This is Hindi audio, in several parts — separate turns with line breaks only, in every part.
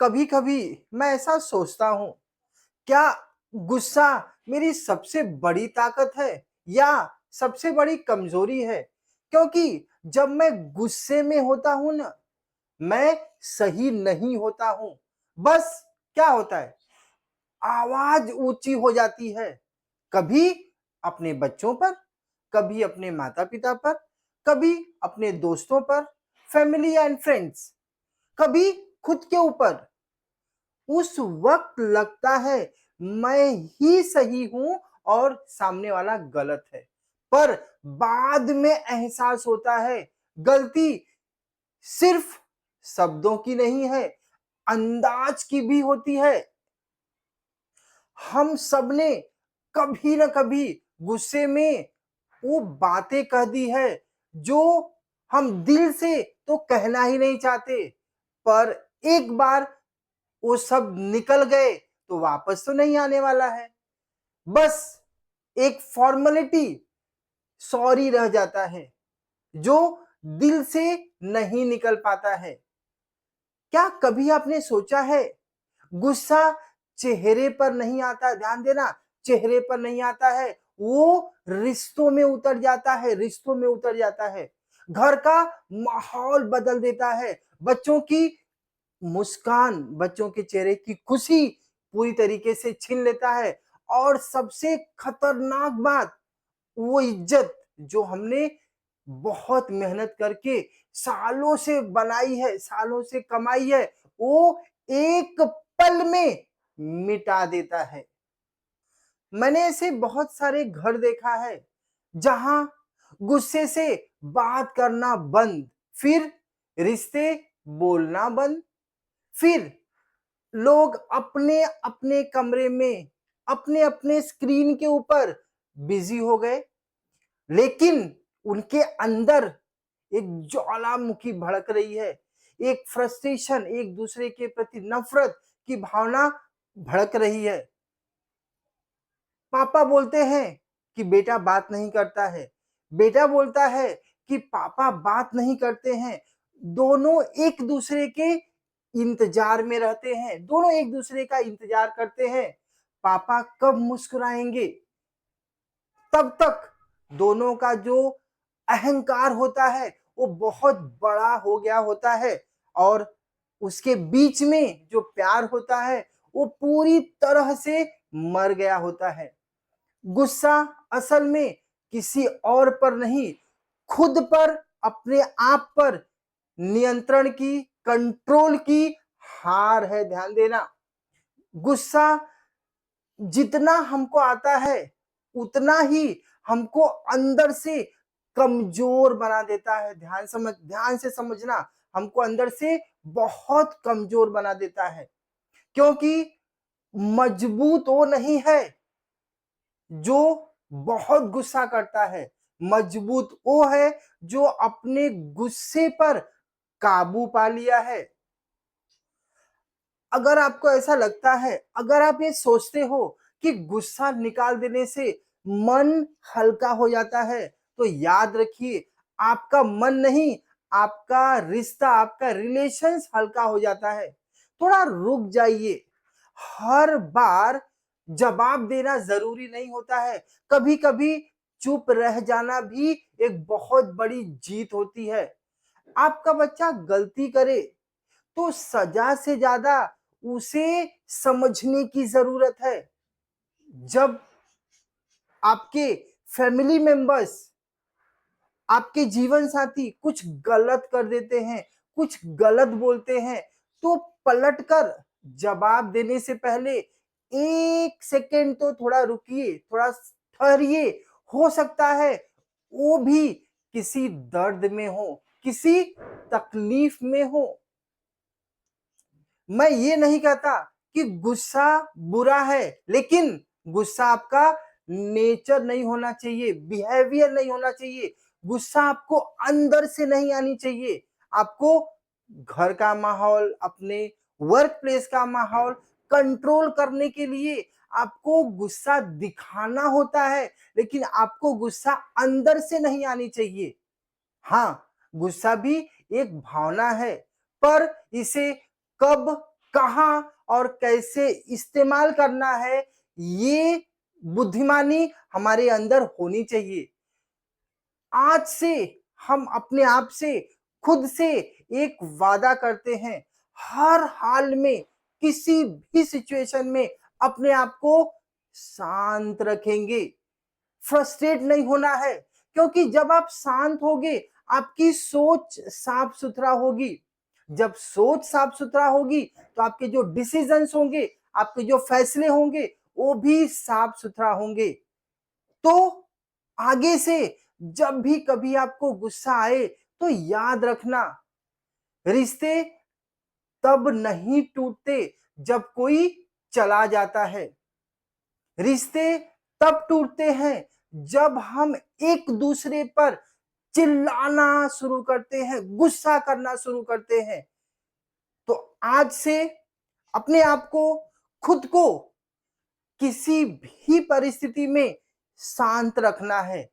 कभी कभी मैं ऐसा सोचता हूँ, क्या गुस्सा मेरी सबसे बड़ी ताकत है या सबसे बड़ी कमजोरी है? क्योंकि जब मैं गुस्से में होता हूं ना, मैं सही नहीं होता हूं। बस क्या होता है, आवाज ऊंची हो जाती है। कभी अपने बच्चों पर, कभी अपने माता पिता पर, कभी अपने दोस्तों पर, फैमिली एंड फ्रेंड्स, कभी खुद के ऊपर। उस वक्त लगता है मैं ही सही हूं और सामने वाला गलत है। पर बाद में एहसास होता है गलती सिर्फ शब्दों की नहीं है, अंदाज की भी होती है। हम सबने कभी ना कभी गुस्से में वो बातें कह दी है जो हम दिल से तो कहना ही नहीं चाहते, पर एक बार वो सब निकल गए तो वापस तो नहीं आने वाला है। बस एक फॉर्मेलिटी सॉरी रह जाता है जो दिल से नहीं निकल पाता है। क्या कभी आपने सोचा है, गुस्सा चेहरे पर नहीं आता, ध्यान देना, चेहरे पर नहीं आता है, वो रिश्तों में उतर जाता है, रिश्तों में उतर जाता है। घर का माहौल बदल देता है। बच्चों की मुस्कान, बच्चों के चेहरे की खुशी पूरी तरीके से छीन लेता है। और सबसे खतरनाक बात, वो इज्जत जो हमने बहुत मेहनत करके सालों से बनाई है, सालों से कमाई है, वो एक पल में मिटा देता है। मैंने ऐसे बहुत सारे घर देखा है जहां गुस्से से बात करना बंद, फिर रिश्ते बोलना बंद, फिर लोग अपने अपने कमरे में अपने अपने स्क्रीन के ऊपर बिजी हो गए, लेकिन उनके अंदर एक ज्वालामुखी भड़क रही है। एक फ्रस्ट्रेशन, एक दूसरे के प्रति नफरत की भावना भड़क रही है। पापा बोलते हैं कि बेटा बात नहीं करता है, बेटा बोलता है कि पापा बात नहीं करते हैं। दोनों एक दूसरे के इंतजार में रहते हैं, दोनों एक दूसरे का इंतजार करते हैं, पापा कब मुस्कुराएंगे। तब तक दोनों का जो अहंकार होता है वो बहुत बड़ा हो गया होता है, और उसके बीच में जो प्यार होता है वो पूरी तरह से मर गया होता है। गुस्सा असल में किसी और पर नहीं, खुद पर, अपने आप पर नियंत्रण की, कंट्रोल की हार है। ध्यान देना, गुस्सा जितना हमको आता है उतना ही हमको अंदर से कमजोर बना देता है। ध्यान से समझना, हमको अंदर से बहुत कमजोर बना देता है। क्योंकि मजबूत वो नहीं है जो बहुत गुस्सा करता है, मजबूत वो है जो अपने गुस्से पर काबू पा लिया है। अगर आपको ऐसा लगता है, अगर आप ये सोचते हो कि गुस्सा निकाल देने से मन हल्का हो जाता है, तो याद रखिए, आपका मन नहीं, आपका रिश्ता, आपका रिलेशंस हल्का हो जाता है। थोड़ा रुक जाइए। हर बार जवाब देना जरूरी नहीं होता है। कभी कभी चुप रह जाना भी एक बहुत बड़ी जीत होती है। आपका बच्चा गलती करे तो सजा से ज्यादा उसे समझने की जरूरत है। जब आपके फैमिली मेंबर्स, आपके जीवन साथी कुछ गलत कर देते हैं, कुछ गलत बोलते हैं, तो पलटकर जवाब देने से पहले एक सेकेंड तो थोड़ा रुकिए, थोड़ा ठहरिए। हो सकता है वो भी किसी दर्द में हो, किसी तकलीफ में हो। मैं ये नहीं कहता कि गुस्सा बुरा है, लेकिन गुस्सा आपका नेचर नहीं होना चाहिए, बिहेवियर नहीं होना चाहिए। गुस्सा आपको अंदर से नहीं आनी चाहिए। आपको घर का माहौल, अपने वर्क प्लेस का माहौल कंट्रोल करने के लिए आपको गुस्सा दिखाना होता है, लेकिन आपको गुस्सा अंदर से नहीं आनी चाहिए। हाँ, गुस्सा भी एक भावना है, पर इसे कब, कहाँ और कैसे इस्तेमाल करना है, ये बुद्धिमानी हमारे अंदर होनी चाहिए। आज से हम अपने आप से, खुद से एक वादा करते हैं, हर हाल में, किसी भी सिचुएशन में अपने आप को शांत रखेंगे। फ्रस्ट्रेट नहीं होना है, क्योंकि जब आप शांत होगे, आपकी सोच साफ-सुथरा होगी। जब सोच साफ-सुथरा होगी, तो आपके जो डिसीजंस होंगे, आपके जो फैसले होंगे, वो भी साफ-सुथरा होंगे। तो आगे से जब भी कभी आपको गुस्सा आए, तो याद रखना, रिश्ते तब नहीं टूटते जब कोई चला जाता है। रिश्ते तब टूटते हैं जब हम एक दूसरे पर चिल्लाना शुरू करते हैं, गुस्सा करना शुरू करते हैं। तो आज से अपने आप को, खुद को किसी भी परिस्थिति में शांत रखना है,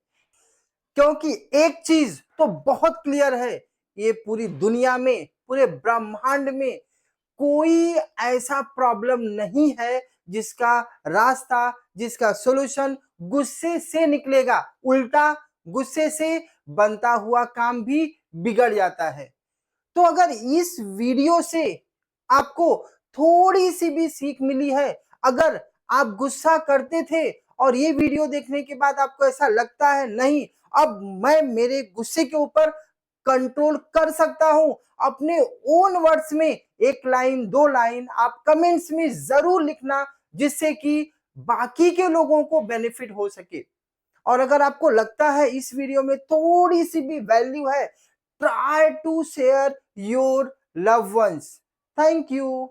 क्योंकि एक चीज तो बहुत क्लियर है, ये पूरी दुनिया में, पूरे ब्रह्मांड में कोई ऐसा प्रॉब्लम नहीं है जिसका रास्ता, जिसका सॉल्यूशन गुस्से से निकलेगा। उल्टा गुस्से से बनता हुआ काम भी बिगड़ जाता है। तो अगर इस वीडियो से आपको थोड़ी सी भी सीख मिली है, अगर आप गुस्सा करते थे और ये वीडियो देखने के बाद आपको ऐसा लगता है नहीं, अब मैं मेरे गुस्से के ऊपर कंट्रोल कर सकता हूं, अपने ओन वर्ड्स में एक लाइन, दो लाइन आप कमेंट्स में जरूर लिखना, जिससे कि बाकी के लोगों को बेनिफिट हो सके। और अगर आपको लगता है इस वीडियो में थोड़ी सी भी वैल्यू है, try to share your loved ones. Thank you.